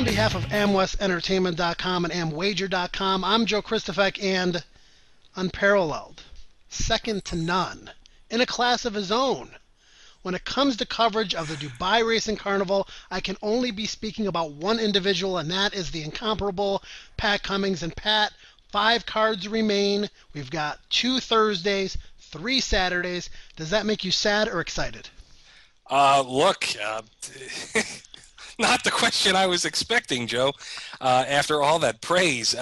behalf of AmWestEntertainment.com and AmWager.com, I'm Joe Christofek, and unparalleled, second to none, in a class of his own. When it comes to coverage of the Dubai Racing Carnival, I can only be speaking about one individual, and that is the incomparable Pat Cummings. And Pat, 5 cards remain. We've got 2 Thursdays, 3 Saturdays. Does that make you sad or excited? Look, not the question I was expecting, Joe. After all that praise,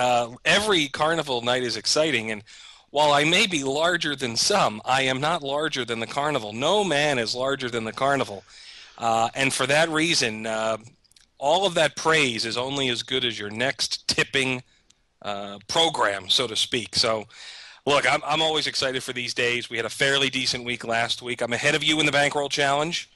every Carnival night is exciting, and while I may be larger than some, I am not larger than the Carnival. No man is larger than the Carnival, and for that reason, all of that praise is only as good as your next tipping program, so to speak. So, look, I'm always excited for these days. We had a fairly decent week last week. I'm ahead of you in the Bankroll Challenge,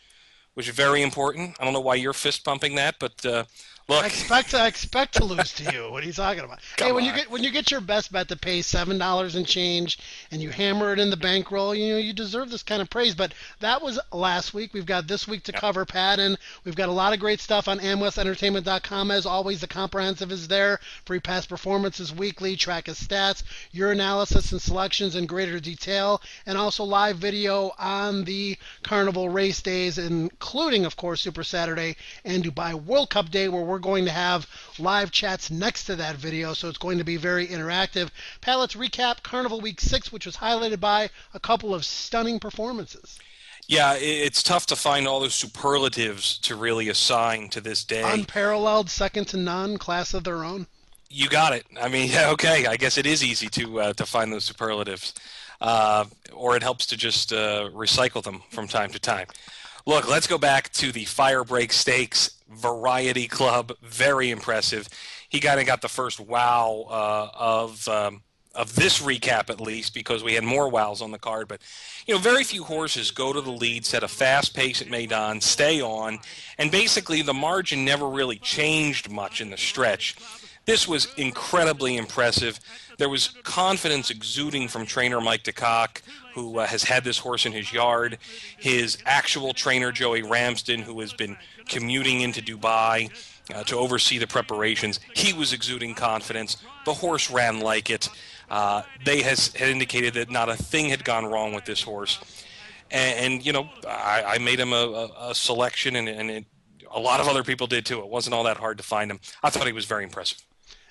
which is very important. I don't know why you're fist pumping that, but look. I expect to lose to you. What are you talking about? Hey, when you get your best bet to pay $7 and change, and you hammer it in the bankroll, you deserve this kind of praise. But that was last week. We've got this week to cover, Pat, and we've got a lot of great stuff on AmWestEntertainment.com. As always, the comprehensive is there. Free past performances weekly, track his stats, your analysis and selections in greater detail, and also live video on the Carnival race days, including, of course, Super Saturday and Dubai World Cup Day, where we're going to have live chats next to that video, so it's going to be very interactive. Pat, let's recap Carnival Week 6, which was highlighted by a couple of stunning performances. Yeah, it's tough to find all the superlatives to really assign to this day. Unparalleled, second to none, class of their own. You got it. I mean, okay, I guess it is easy to find those superlatives, or it helps to just recycle them from time to time. Look, let's go back to the Firebreak Stakes Variety Club. Very impressive. He kind of got the first wow of this recap, at least, because we had more wows on the card. But, very few horses go to the lead, set a fast pace at Meydan, stay on, and basically the margin never really changed much in the stretch. This was incredibly impressive. There was confidence exuding from trainer Mike DeCock, who has had this horse in his yard. His actual trainer, Joey Ramsden, who has been commuting into Dubai to oversee the preparations, he was exuding confidence. The horse ran like it. They had indicated that not a thing had gone wrong with this horse. And I made him a selection, and a lot of other people did too. It wasn't all that hard to find him. I thought he was very impressive.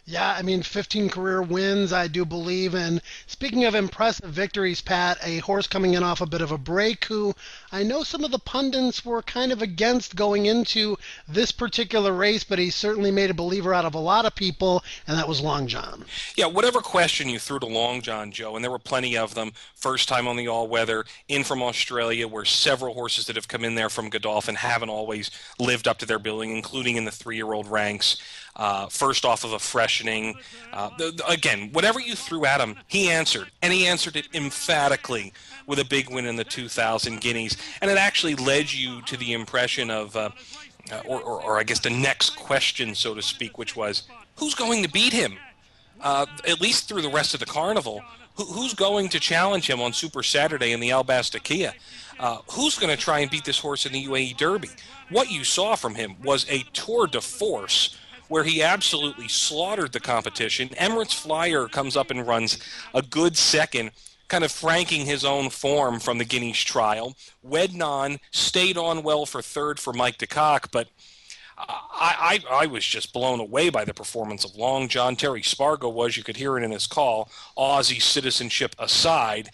Yeah, 15 career wins, I do believe. And speaking of impressive victories, Pat, a horse coming in off a bit of a break who I know some of the pundits were kind of against going into this particular race, but he certainly made a believer out of a lot of people, and that was Long John. Yeah, whatever question you threw to Long John, Joe, and there were plenty of them, first time on the all-weather, in from Australia, where several horses that have come in there from Godolphin haven't always lived up to their billing, including in the 3-year-old ranks. First off of a freshening. Again, whatever you threw at him, he answered. And he answered it emphatically with a big win in the 2,000 Guineas. And it actually led you to the impression of, or I guess the next question, so to speak, which was, who's going to beat him? At least through the rest of the Carnival. Who's going to challenge him on Super Saturday in the Al Bastakia? Who's going to try and beat this horse in the UAE Derby? What you saw from him was a tour de force where he absolutely slaughtered the competition. Emirates Flyer comes up and runs a good second, kind of franking his own form from the Guineas trial. Wednon stayed on well for third for Mike DeCock, but I was just blown away by the performance of Long John. Terry Spargo was, you could hear it in his call, Aussie citizenship aside.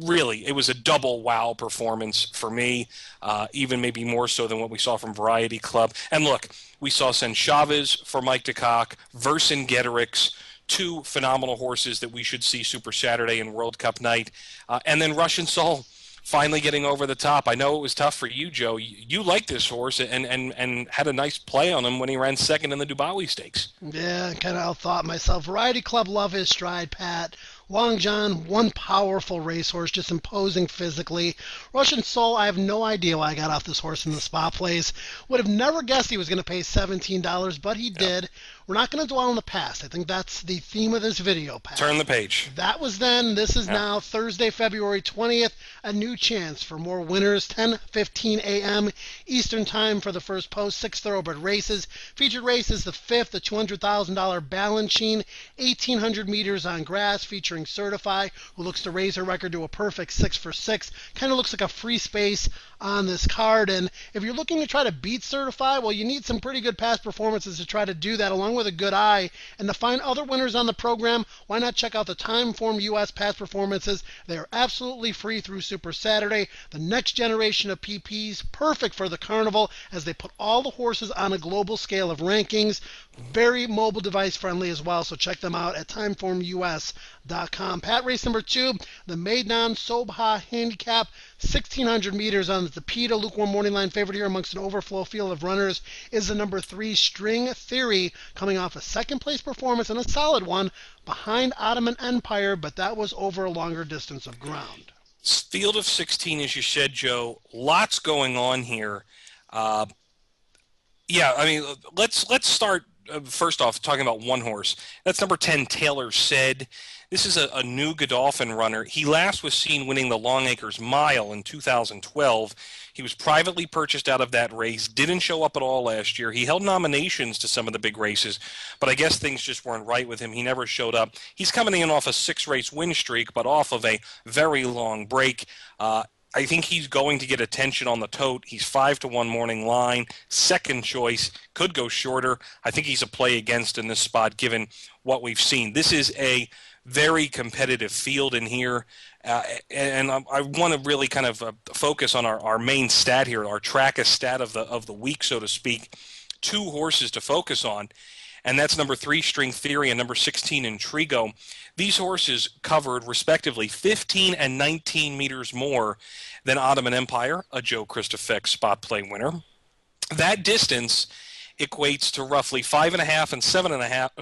Really, it was a double wow performance for me, even maybe more so than what we saw from Variety Club. And look, we saw Sen Chavez for Mike DeCock, Vercingetorix, 2 phenomenal horses that we should see Super Saturday and World Cup night, and then Russian Soul finally getting over the top. I know it was tough for you, Joe. You liked this horse and had a nice play on him when he ran second in the Dubai Stakes. Yeah, kind of outthought myself. Variety Club, love his stride, Pat. Long John, one powerful racehorse, just imposing physically. Russian Soul, I have no idea why I got off this horse in the spot plays. Would have never guessed he was going to pay $17, but he did. We're not going to dwell on the past. I think that's the theme of this video, Pat. Turn the page. That was then. This is now Thursday, February 20th. A new chance for more winners. 10:15 a.m. Eastern Time for the first post. 6 thoroughbred races. Featured race is the fifth, the $200,000 Balanchine, 1,800 meters on grass, featuring Certify, who looks to raise her record to a perfect 6 for 6. Kind of looks like a free space on this card. And if you're looking to try to beat Certify, well, you need some pretty good past performances to try to do that, along with a good eye. And to find other winners on the program, why not check out the Timeform US past performances? They are absolutely free through Super Saturday. The next generation of PPs, perfect for the Carnival, as they put all the horses on a global scale of rankings. Very mobile device friendly as well, so check them out at timeformus.com. Pat, race number 2, the Maidan Sobha Handicap, 1,600 meters on the Tapeta. Lukewarm morning line favorite here amongst an overflow field of runners is the number 3, String Theory, coming off a second place performance and a solid one behind Ottoman Empire, but that was over a longer distance of ground. Field of 16, as you said, Joe. Lots going on here. Let's start first off talking about one horse. That's number 10, Taylor Said. This is a new Godolphin runner. He last was seen winning the Long Acres Mile in 2012. He was privately purchased out of that race, didn't show up at all last year. He held nominations to some of the big races, but I guess things just weren't right with him. He never showed up. He's coming in off a 6-race win streak, but off of a very long break. I think he's going to get attention on the tote. He's 5-1 morning line, second choice, could go shorter. I think he's a play against in this spot given what we've seen. This is a very competitive field in here, and I want to really kind of focus on our main stat here, our trackist stat of the week, so to speak. 2 horses to focus on, and that's number 3, String Theory, and number 16, Intrigo. These horses covered, respectively, 15 and 19 meters more than Ottoman Empire, a Joe Christofek spot play winner. That distance equates to roughly 5.5 and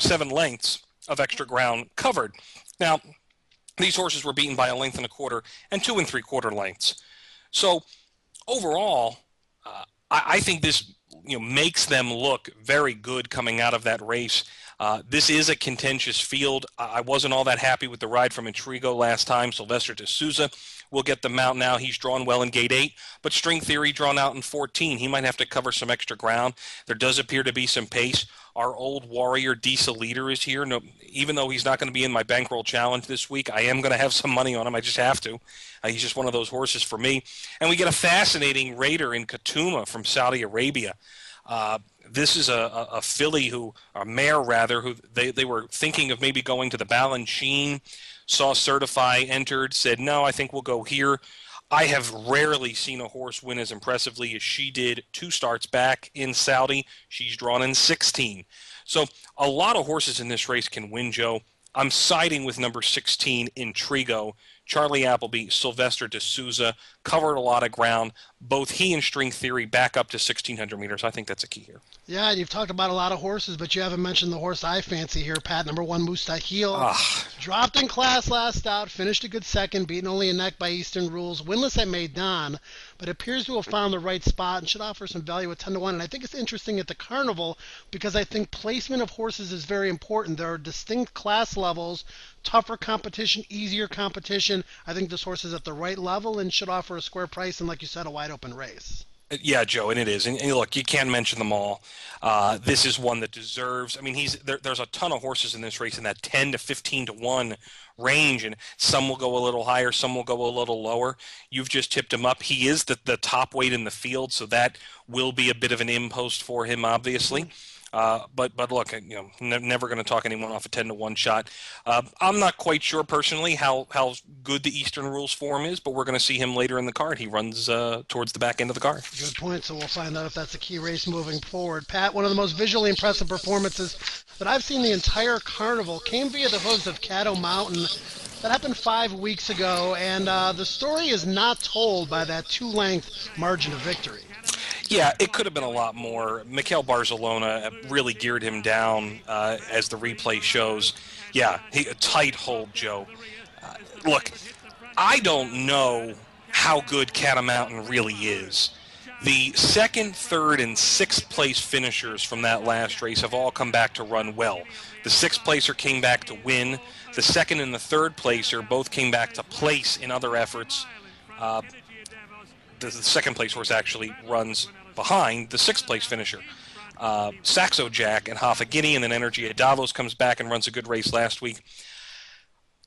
7 lengths of extra ground covered. Now, these horses were beaten by 1.25 and 2 3/4 lengths. So, overall, I think this makes them look very good coming out of that race. This is a contentious field. I wasn't all that happy with the ride from Intrigo last time. Sylvester de Souza will get the mount now. He's drawn well in gate 8, but String Theory drawn out in 14. He might have to cover some extra ground. There does appear to be some pace. Our old warrior, Diesel Leader, is here. No, even though he's not going to be in my bankroll challenge this week, I am going to have some money on him. I just have to. He's just one of those horses for me. And we get a fascinating raider in Katuma from Saudi Arabia. This is a filly a mare rather, who they were thinking of maybe going to the Balanchine, saw Certify, entered, said, no, I think we'll go here. I have rarely seen a horse win as impressively as she did 2 starts back in Saudi. She's drawn in 16. So a lot of horses in this race can win, Joe. I'm siding with number 16, Intrigo. Charlie Appleby, Sylvester de Souza, covered a lot of ground. Both he and String Theory back up to 1,600 meters. I think that's a key here. Yeah, and you've talked about a lot of horses, but you haven't mentioned the horse I fancy here, Pat. Number 1, Mustahil. Dropped in class last out, finished a good second, beaten only a neck by Eastern Rules. Winless at Maidan, but appears to have found the right spot and should offer some value at 10-1. And I think it's interesting at the Carnival because I think placement of horses is very important. There are distinct class levels, tougher competition, easier competition. I think this horse is at the right level and should offer a square price and, like you said, a wide open race. Yeah, Joe, and it is. And look, you can't mention them all. This is one that deserves. I mean, there's a ton of horses in this race in that 10 to 15-1 range, and some will go a little higher, some will go a little lower. You've just tipped him up. He is the top weight in the field, so that will be a bit of an impost for him, obviously. But look, never going to talk anyone off a 10-1 shot. I'm not quite sure personally how good the Eastern Rules form is, but we're going to see him later in the card. He runs towards the back end of the card. Good point. So we'll find out if that's a key race moving forward. Pat, one of the most visually impressive performances that I've seen the entire Carnival came via the hooves of Caddo Mountain. That happened 5 weeks ago, and the story is not told by that 2-length margin of victory. Yeah, it could have been a lot more. Mikhail Barcelona really geared him down, as the replay shows. Yeah, a tight hold, Joe. Look, I don't know how good Caddo Mountain really is. The second, third, and sixth place finishers from that last race have all come back to run well. The sixth placer came back to win. The second and the third placer both came back to place in other efforts. The second place horse actually runs behind the sixth place finisher. Saxo Jack and Hoffa Guinea, and then Energy at Davos comes back and runs a good race last week.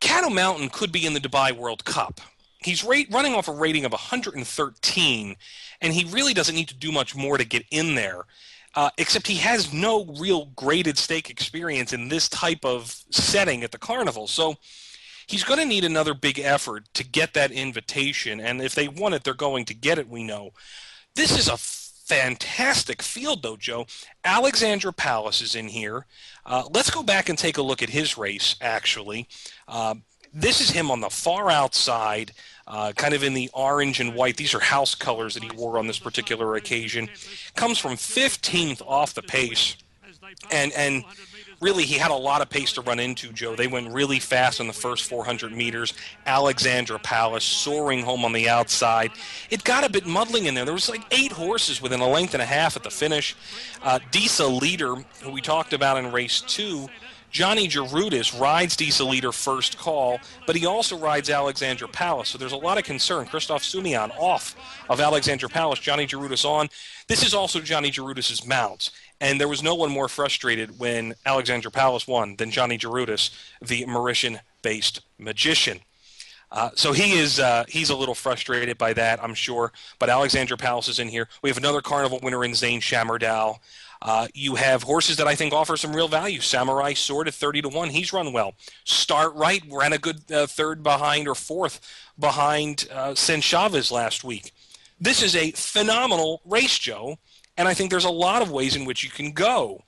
Caddo Mountain could be in the Dubai World Cup. He's running off a rating of 113, and he really doesn't need to do much more to get in there, except he has no real graded stake experience in this type of setting at the Carnival. So he's going to need another big effort to get that invitation, and if they want it, they're going to get it, we know. This is a fantastic field, though, Joe. Alexandra Palace is in here. Let's go back and take a look at his race, actually. This is him on the far outside, kind of in the orange and white. These are house colors that he wore on this particular occasion. Comes from 15th off the pace. And really, he had a lot of pace to run into, Joe. They went really fast in the first 400 meters. Alexandra Palace soaring home on the outside. It got a bit muddling in there. There was like 8 horses within a length and a half at the finish. Disa Leader, who we talked about in race 2, Johnny Gerudis rides Disa Leader first call, but he also rides Alexandra Palace, so there's a lot of concern. Christoph Sumian off of Alexandra Palace, Johnny Gerudis on. This is also Johnny Gerudis' mount, and there was no one more frustrated when Alexandra Palace won than Johnny Gerudis, the Mauritian-based magician. So he's a little frustrated by that, I'm sure, but Alexandra Palace is in here. We have another Carnival winner in Zane Shamardal. You have horses that I think offer some real value. Samurai Sword at 30-1. He's run well. Start Right ran a good third behind or fourth behind Sen Chavez last week. This is a phenomenal race, Joe, and I think there's a lot of ways in which you can go.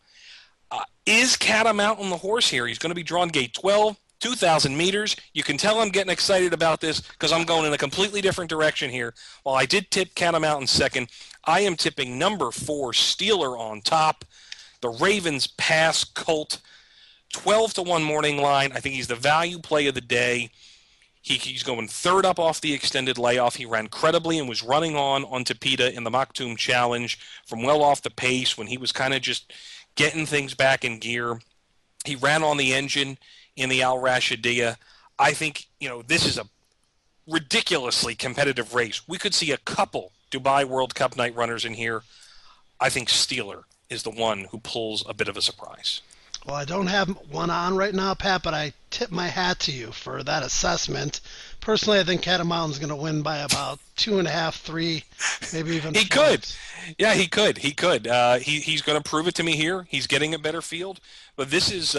Is Caddo Mountain the horse here? He's going to be drawn gate 12, 2,000 meters. You can tell I'm getting excited about this because I'm going in a completely different direction here. While I did tip Caddo Mountain second, I am tipping number 4, Steeler, on top. The Ravens Pass Colt, 12-1 morning line. I think he's the value play of the day. He's going third up off the extended layoff. He ran credibly and was running on Tapeta in the Maktoum Challenge from well off the pace when he was kind of just getting things back in gear. He ran on the engine in the Al Rashidiyah. I think, this is a ridiculously competitive race. We could see a couple Dubai World Cup night runners in here. I think Steeler is the one who pulls a bit of a surprise. Well, I don't have one on right now, Pat, but I tip my hat to you for that assessment. Personally, I think Caddo Mountain's going to win by about 2.5, 3, maybe even 4. He could. Yeah, he could. He's going to prove it to me here. He's getting a better field. But this is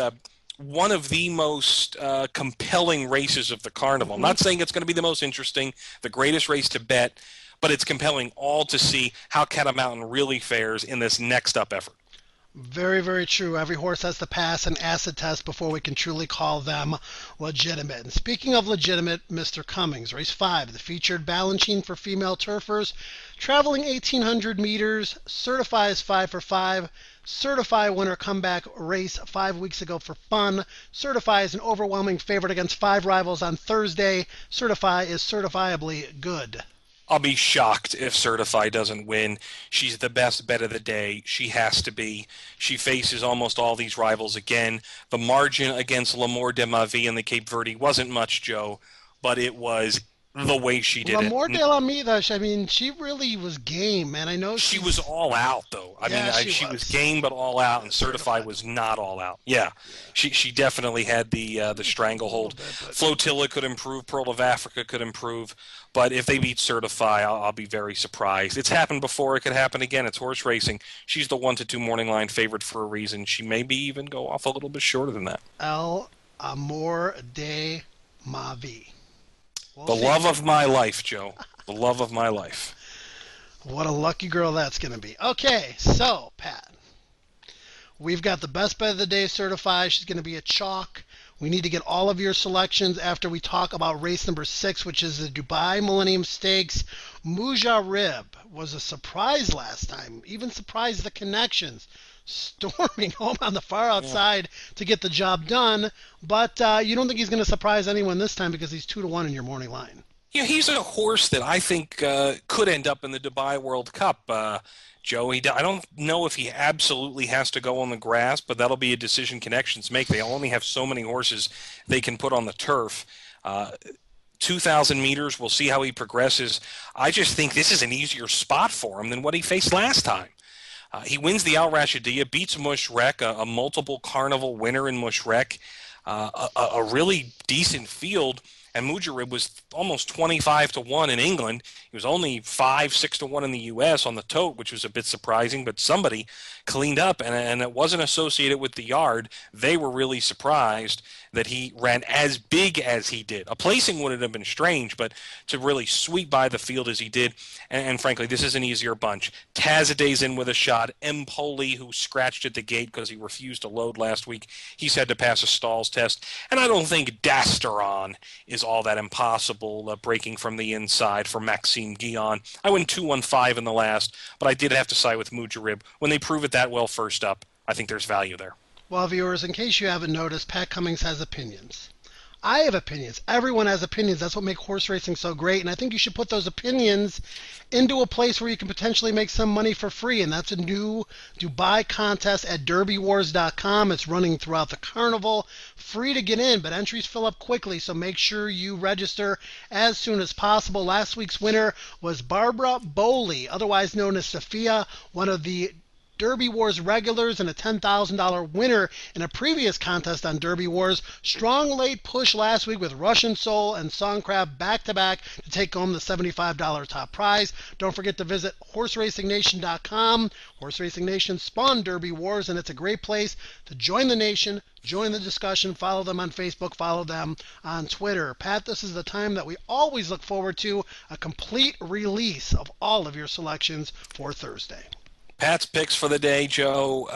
one of the most compelling races of the Carnival. I'm not saying it's going to be the most interesting, the greatest race to bet, but it's compelling all to see how Caddo Mountain really fares in this next up effort. Very, very true. Every horse has to pass an acid test before we can truly call them legitimate. And speaking of legitimate, Mr. Cummings, race 5, the featured Balanchine for female turfers, traveling 1,800 meters, certifies 5 for 5. Certify winner comeback race 5 weeks ago for fun. Certify is an overwhelming favorite against 5 rivals on Thursday. Certify is certifiably good. I'll be shocked if Certify doesn't win. She's the best bet of the day. She has to be. She faces almost all these rivals again. The margin against L'Amour de ma Vie in the Cape Verde wasn't much, Joe, but it was the way she did L'Amour de la Vida, I mean, she really was game, man. I know she was all out, though. She was game but all out, and Certified was not all out. Yeah. She definitely had the stranglehold. Flotilla could improve. Pearl of Africa could improve. But if they beat Certify, I'll be very surprised. It's happened before. It could happen again. It's horse racing. She's the 1-2 morning line favorite for a reason. She maybe even go off a little bit shorter than that. L'Amour de ma Vie. The love of my life, Joe. The love of my life. What a lucky girl that's going to be. Okay, so, Pat, we've got the best bet of the day certified. She's going to be a chalk. We need to get all of your selections after we talk about race number 6, which is the Dubai Millennium Stakes. Mujarib was a surprise last time, even surprised the connections, storming home on the far outside to get the job done. But you don't think he's going to surprise anyone this time because he's 2-1 in your morning line. Yeah, he's a horse that I think could end up in the Dubai World Cup. Joe, I don't know if he absolutely has to go on the grass, but that'll be a decision connections make. They only have so many horses they can put on the turf. 2,000 meters, we'll see how he progresses. I just think this is an easier spot for him than what he faced last time. He wins the Al Rashidiyah, beats Mushrek, a multiple Carnival winner in Mushrek, a really decent field. And Mujarib was almost 25 to 1 in England. He was only 5, 6 to 1 in the U.S. on the tote, which was a bit surprising, but somebody cleaned up, and it wasn't associated with the yard. They were really surprised that he ran as big as he did. A placing wouldn't have been strange, but to really sweep by the field as he did, and frankly, this is an easier bunch. Tazaday's in with a shot. Empoli, who scratched at the gate because he refused to load last week, he's had to pass a stalls test. And I don't think Dasteron is all that impossible breaking from the inside for Maxime Guillon. I went 2-1-5 in the last, but I did have to side with Mujarib. When they prove it that well first up, I think there's value there. Well, viewers, in case you haven't noticed, Pat Cummings has opinions. I have opinions. Everyone has opinions. That's what makes horse racing so great. And I think you should put those opinions into a place where you can potentially make some money for free. And that's a new Dubai contest at DerbyWars.com. It's running throughout the carnival. Free to get in, but entries fill up quickly. So make sure you register as soon as possible. Last week's winner was Barbara Bowley, otherwise known as Sophia, one of the Derby Wars regulars and a $10,000 winner in a previous contest on Derby Wars. Strong late push last week with Russian Soul and Songcraft back-to-back to take home the $75 top prize. Don't forget to visit HorseRacingNation.com. Horse Racing Nation spun Derby Wars, and it's a great place to join the nation, join the discussion, follow them on Facebook, follow them on Twitter. Pat, this is the time that we always look forward to, a complete release of all of your selections for Thursday. Pat's picks for the day, Joe.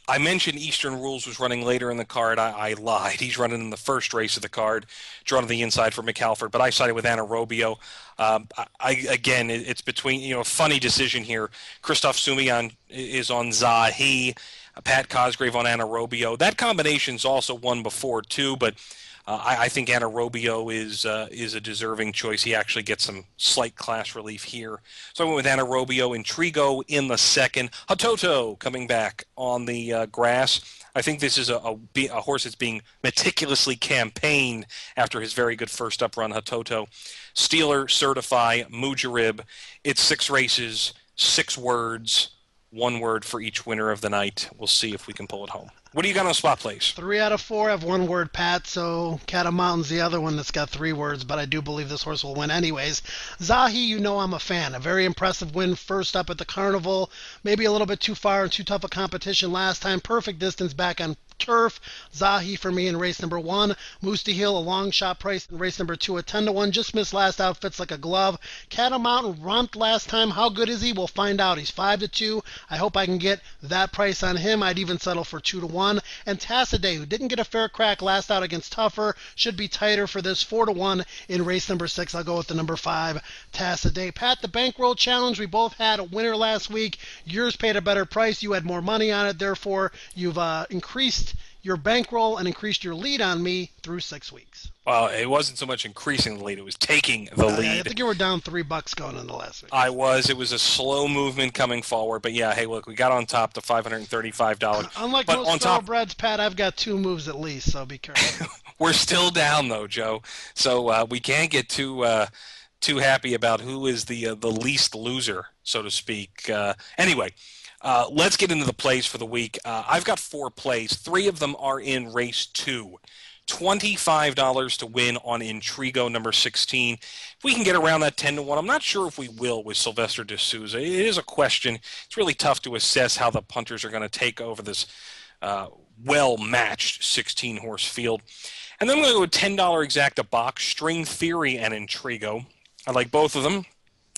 I mentioned Eastern Rules was running later in the card. I lied. He's running in the first race of the card, drawn to the inside for McAlford, but I sided with Anaerobio. Again, it's between, a funny decision here. Christophe Soumillon is on Zahi, Pat Cosgrave on Anaerobio. That combination's also won before, too, but I think Anaerobio is a deserving choice. He actually gets some slight class relief here. So I went with Anaerobio. Intrigo in the second. Hatoto coming back on the grass. I think this is a horse that's being meticulously campaigned after his very good first up run, Hatoto. Steeler, Certify, Mujarib. It's 6 races, 6 words, 1 word for each winner of the night. We'll see if we can pull it home. What do you got on spot plays? 3 out of 4 have 1 word, Pat, so Catamountain's the other one that's got 3 words, but I do believe this horse will win anyways. Zahi, I'm a fan. A very impressive win first up at the Carnival. Maybe a little bit too far and too tough a competition last time. Perfect distance back on turf. Zahi for me in race number 1. Mustahil, a long shot price in race number 2 at 10 to 1. Just missed last out, fits like a glove. Catamountain romped last time. How good is he? We'll find out. He's 5 to 2. I hope I can get that price on him. I'd even settle for 2 to 1. And Tassaday, who didn't get a fair crack last out against Tougher, should be tighter for this 4 to 1 in race number 6. I'll go with the number 5, Tassaday. Pat, the bankroll challenge, we both had a winner last week. Yours paid a better price. You had more money on it. Therefore, you've increased your bankroll and increased your lead on me through 6 weeks. Well, it wasn't so much increasing the lead; it was taking the lead. I think you were down $3 going into last week. I was. It was a slow movement coming forward, but yeah. Hey, look, we got on top to $535. Unlike but most thoroughbreds, Pat, I've got 2 moves at least, so be careful. We're still down though, Joe. So we can't get too happy about who is the least loser, so to speak. Anyway. Let's get into the plays for the week. I've got 4 plays. 3 of them are in race 2. $25 to win on Intrigo number 16. If we can get around that 10 to 1, I'm not sure if we will with Sylvester de Souza. It is a question. It's really tough to assess how the punters are going to take over this well-matched 16-horse field. And then I'm going to go with $10 exacta box, String Theory and Intrigo. I like both of them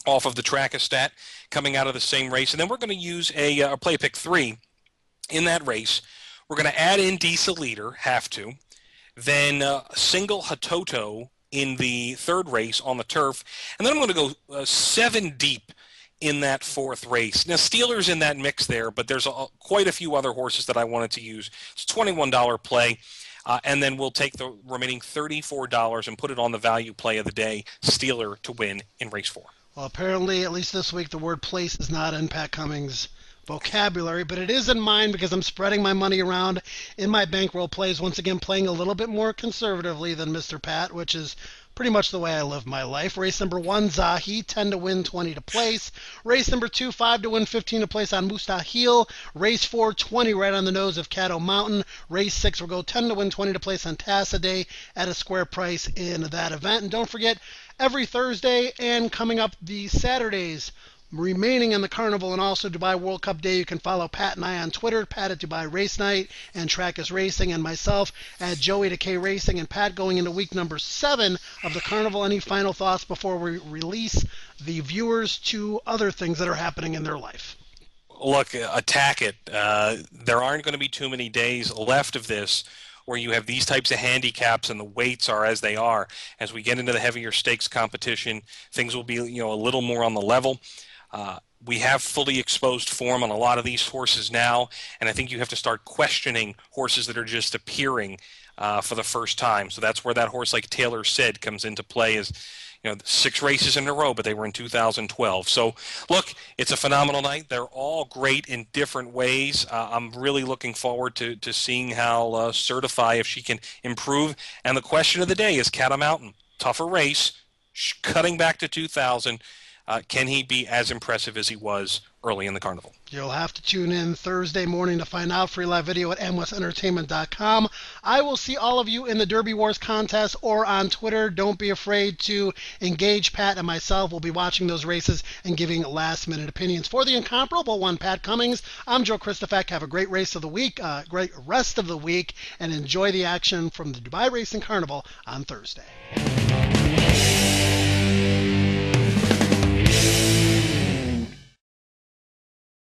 off of the Track-A-Stat coming out of the same race. And then we're going to use a play pick 3 in that race. We're going to add in Diesel Leader, have to. Then single Hatoto in the 3rd race on the turf. And then I'm going to go 7 deep in that 4th race. Now, Steeler's in that mix there, but there's quite a few other horses that I wanted to use. It's a $21 play. And then we'll take the remaining $34 and put it on the value play of the day, Steeler to win in race 4. Well, apparently, at least this week, the word place is not in Pat Cummings' vocabulary, but it is in mine because I'm spreading my money around in my bankroll plays, once again playing a little bit more conservatively than Mr. Pat, which is pretty much the way I live my life. Race number 1, Zahi, 10 to win, 20 to place. Race number 2, 5 to win, 15 to place on Mustahil. Race 4, 20 right on the nose of Caddo Mountain. Race 6 will go 10 to win, 20 to place on Tassaday at a square price in that event. And don't forget, every Thursday and coming up the Saturdays remaining in the Carnival and also Dubai World Cup Day, you can follow Pat and I on Twitter, Pat at Dubai Race Night and Track is Racing, and myself at Joey to K Racing. And Pat, going into week number 7 of the Carnival, any final thoughts before we release the viewers to other things that are happening in their life? Look, attack it. There aren't going to be too many days left of this where you have these types of handicaps and the weights are as they are. As we get into the heavier stakes competition, things will be a little more on the level. We have fully exposed form on a lot of these horses now, and I think you have to start questioning horses that are just appearing for the first time. So that's where that horse like Taylor Said comes into play, as 6 races in a row, but they were in 2012. So look, it's a phenomenal night. They're all great in different ways. I'm really looking forward to seeing how Certify, if she can improve. And the question of the day is Caddo Mountain. Tougher race, cutting back to 2000. Can he be as impressive as he was early in the Carnival? You'll have to tune in Thursday morning to find out. Free live video at mwestentertainment.com. I will see all of you in the Derby Wars contest or on Twitter. Don't be afraid to engage Pat and myself. We'll be watching those races and giving last-minute opinions. For the incomparable one, Pat Cummings, I'm Joe Christofek. Have a great race of the week, great rest of the week, and enjoy the action from the Dubai Racing Carnival on Thursday.